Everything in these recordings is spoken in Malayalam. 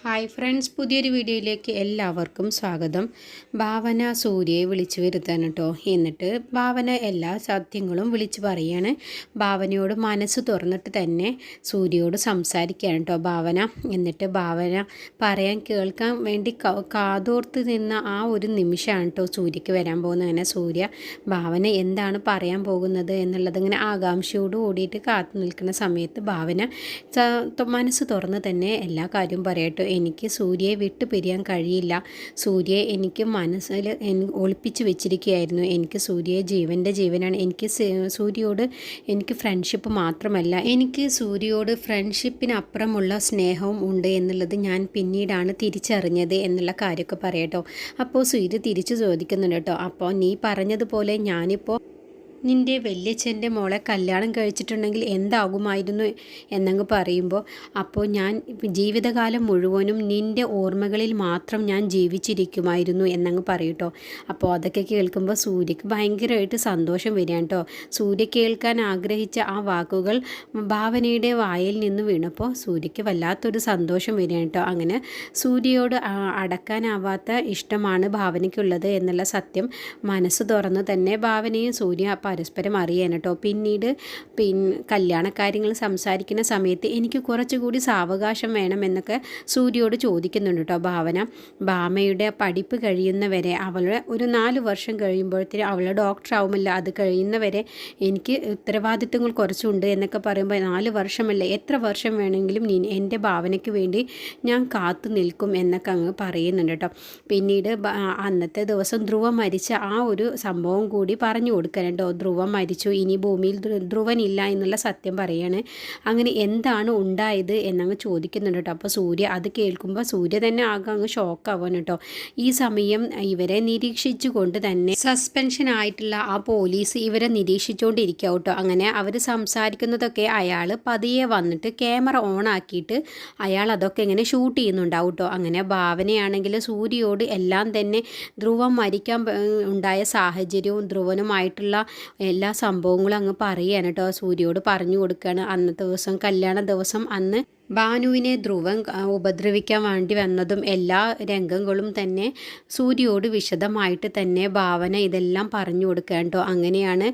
ഹായ് ഫ്രണ്ട്സ്, പുതിയൊരു വീഡിയോയിലേക്ക് എല്ലാവർക്കും സ്വാഗതം. ഭാവന സൂര്യയെ വിളിച്ചു വരുത്താൻ കേട്ടോ. എന്നിട്ട് ഭാവന എല്ലാ സത്യങ്ങളും വിളിച്ചു പറയാണ്. ഭാവനയോട് മനസ്സ് തുറന്നിട്ട് തന്നെ സൂര്യയോട് സംസാരിക്കുകയാണ് കേട്ടോ ഭാവന. എന്നിട്ട് ഭാവന പറയാൻ കേൾക്കാൻ വേണ്ടി കാതോർത്ത് നിന്ന ആ ഒരു നിമിഷമാണ് കേട്ടോ സൂര്യക്ക് വരാൻ പോകുന്നത്. അങ്ങനെ സൂര്യ ഭാവന എന്താണ് പറയാൻ പോകുന്നത് എന്നുള്ളത് ഇങ്ങനെ ആകാംക്ഷയോട് കൂടിയിട്ട് കാത്തു നിൽക്കുന്ന സമയത്ത് ഭാവന മനസ്സ് തുറന്ന് തന്നെ എല്ലാ കാര്യവും പറയട്ടോ. എനിക്ക് സൂര്യയെ വിട്ടു പിരിയാൻ കഴിയില്ല. സൂര്യയെ എനിക്ക് മനസ്സിൽ ഒളിപ്പിച്ച് വെച്ചിരിക്കുകയായിരുന്നു. എനിക്ക് സൂര്യയെ ജീവൻ്റെ ജീവനാണ്. എനിക്ക് സൂര്യയോട് എനിക്ക് ഫ്രണ്ട്ഷിപ്പ് മാത്രമല്ല, എനിക്ക് സൂര്യയോട് ഫ്രണ്ട്ഷിപ്പിനപ്പുറമുള്ള സ്നേഹവും ഉണ്ട് എന്നുള്ളത് ഞാൻ പിന്നീടാണ് തിരിച്ചറിഞ്ഞത് എന്നുള്ള കാര്യമൊക്കെ പറയട്ടോ. അപ്പോൾ സൂര്യ തിരിച്ചു ചോദിക്കുന്നുണ്ട് കേട്ടോ. അപ്പോൾ നീ പറഞ്ഞതുപോലെ ഞാനിപ്പോൾ നിൻ്റെ വല്യച്ഛൻ്റെ മോളെ കല്യാണം കഴിച്ചിട്ടുണ്ടെങ്കിൽ എന്താകുമായിരുന്നു എന്നങ്ങ് പറയുമ്പോൾ, അപ്പോൾ ഞാൻ ജീവിതകാലം മുഴുവനും നിൻ്റെ ഓർമ്മകളിൽ മാത്രം ഞാൻ ജീവിച്ചിരിക്കുമായിരുന്നു എന്നങ്ങ് പറയൂട്ടോ. അപ്പോൾ അതൊക്കെ കേൾക്കുമ്പോൾ സൂര്യക്ക് ഭയങ്കരമായിട്ട് സന്തോഷം വരികയാണ് കേട്ടോ. സൂര്യ കേൾക്കാൻ ആഗ്രഹിച്ച ആ വാക്കുകൾ ഭാവനയുടെ വായിൽ നിന്ന് വീണപ്പോൾ സൂര്യക്ക് വല്ലാത്തൊരു സന്തോഷം വരികയാണ് കേട്ടോ. അങ്ങനെ സൂര്യയോട് അടക്കാനാവാത്ത ഇഷ്ടമാണ് ഭാവനയ്ക്കുള്ളത് എന്നുള്ള സത്യം മനസ്സ് തുറന്ന് തന്നെ ഭാവനയും സൂര്യ പരസ്പരം അറിയാൻ കേട്ടോ. പിന്നീട് കല്യാണക്കാര്യങ്ങൾ സംസാരിക്കുന്ന സമയത്ത് എനിക്ക് കുറച്ചുകൂടി സാവകാശം വേണമെന്നൊക്കെ സൂര്യയോട് ചോദിക്കുന്നുണ്ട് കേട്ടോ ഭാവന. ഭാമയുടെ പഠിപ്പ് കഴിയുന്നവരെ, അവളുടെ ഒരു 4 വർഷം കഴിയുമ്പോഴത്തേനും അവളുടെ ഡോക്ടറാവുമല്ലോ, അത് കഴിയുന്നവരെ എനിക്ക് ഉത്തരവാദിത്തങ്ങൾ കുറച്ചുണ്ട് എന്നൊക്കെ പറയുമ്പോൾ 4 വർഷമല്ല, എത്ര വർഷം വേണമെങ്കിലും എൻ്റെ ഭാവനയ്ക്ക് വേണ്ടി ഞാൻ കാത്തു നിൽക്കും എന്നൊക്കെ അങ്ങ് പറയുന്നുണ്ട് കേട്ടോ. പിന്നീട് അന്നത്തെ ദിവസം ധ്രുവ മരിച്ച ആ ഒരു സംഭവം കൂടി പറഞ്ഞു കൊടുക്കാൻ കേട്ടോ. ധ്രുവൻ മരിച്ചു, ഇനി ഭൂമിയിൽ ധ്രുവനില്ല എന്നുള്ള സത്യം പറയാണ്. അങ്ങനെ എന്താണ് ഉണ്ടായത് എന്നങ്ങ് ചോദിക്കുന്നുണ്ട് കേട്ടോ. അപ്പോൾ സൂര്യ അത് കേൾക്കുമ്പോൾ സൂര്യ തന്നെ ആകെ അങ്ങ് ഷോക്കാവാൻ കേട്ടോ. ഈ സമയം ഇവരെ നിരീക്ഷിച്ചു കൊണ്ട് തന്നെ സസ്പെൻഷൻ ആയിട്ടുള്ള ആ പോലീസ് ഇവരെ നിരീക്ഷിച്ചുകൊണ്ടിരിക്കുക കേട്ടോ. അങ്ങനെ അവർ സംസാരിക്കുന്നതൊക്കെ അയാൾ പതിയെ വന്നിട്ട് ക്യാമറ ഓൺ ആക്കിയിട്ട് അയാൾ അതൊക്കെ ഇങ്ങനെ ഷൂട്ട് ചെയ്യുന്നുണ്ടാവും കേട്ടോ. അങ്ങനെ ഭാവനയാണെങ്കിൽ സൂര്യയോട് എല്ലാം തന്നെ ധ്രുവൻ മരിക്കാൻ ഉണ്ടായ സാഹചര്യവും ധ്രുവനുമായിട്ടുള്ള എല്ലാ സംഭവങ്ങളും അങ്ങ് പറയുകയാണ് കേട്ടോ. സൂര്യയോട് പറഞ്ഞു കൊടുക്കുകയാണ്. അന്നത്തെ ദിവസം കല്യാണ ദിവസം അന്ന് ഭാനുവിനെ ധ്രുവൻ ഉപദ്രവിക്കാൻ വേണ്ടി വന്നതും എല്ലാ രംഗങ്ങളും തന്നെ സൂര്യയോട് വിശദമായിട്ട് തന്നെ ഭാവന ഇതെല്ലാം പറഞ്ഞു കൊടുക്കുക കേട്ടോ. അങ്ങനെയാണ്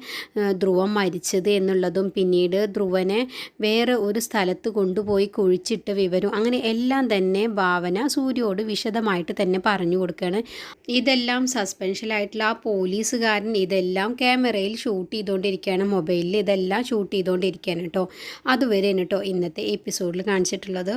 ധ്രുവൻ മരിച്ചത് എന്നുള്ളതും പിന്നീട് ധ്രുവനെ വേറെ ഒരു സ്ഥലത്ത് കൊണ്ടുപോയി കുഴിച്ചിട്ട വിവരം, അങ്ങനെ എല്ലാം തന്നെ ഭാവന സൂര്യയോട് വിശദമായിട്ട് തന്നെ പറഞ്ഞു കൊടുക്കുകയാണ്. ഇതെല്ലാം സസ്പെൻഷനായിട്ടുള്ള ആ പോലീസുകാരൻ ഇതെല്ലാം ക്യാമറയിൽ ഷൂട്ട് ചെയ്തുകൊണ്ടിരിക്കുകയാണ്, മൊബൈലിൽ ഇതെല്ലാം ഷൂട്ട് ചെയ്തുകൊണ്ടിരിക്കുകയാണ് കേട്ടോ. അതുവരെയാണ് കേട്ടോ ഇന്നത്തെ എപ്പിസോഡിൽ കാണിച്ചിട്ടുള്ളത്.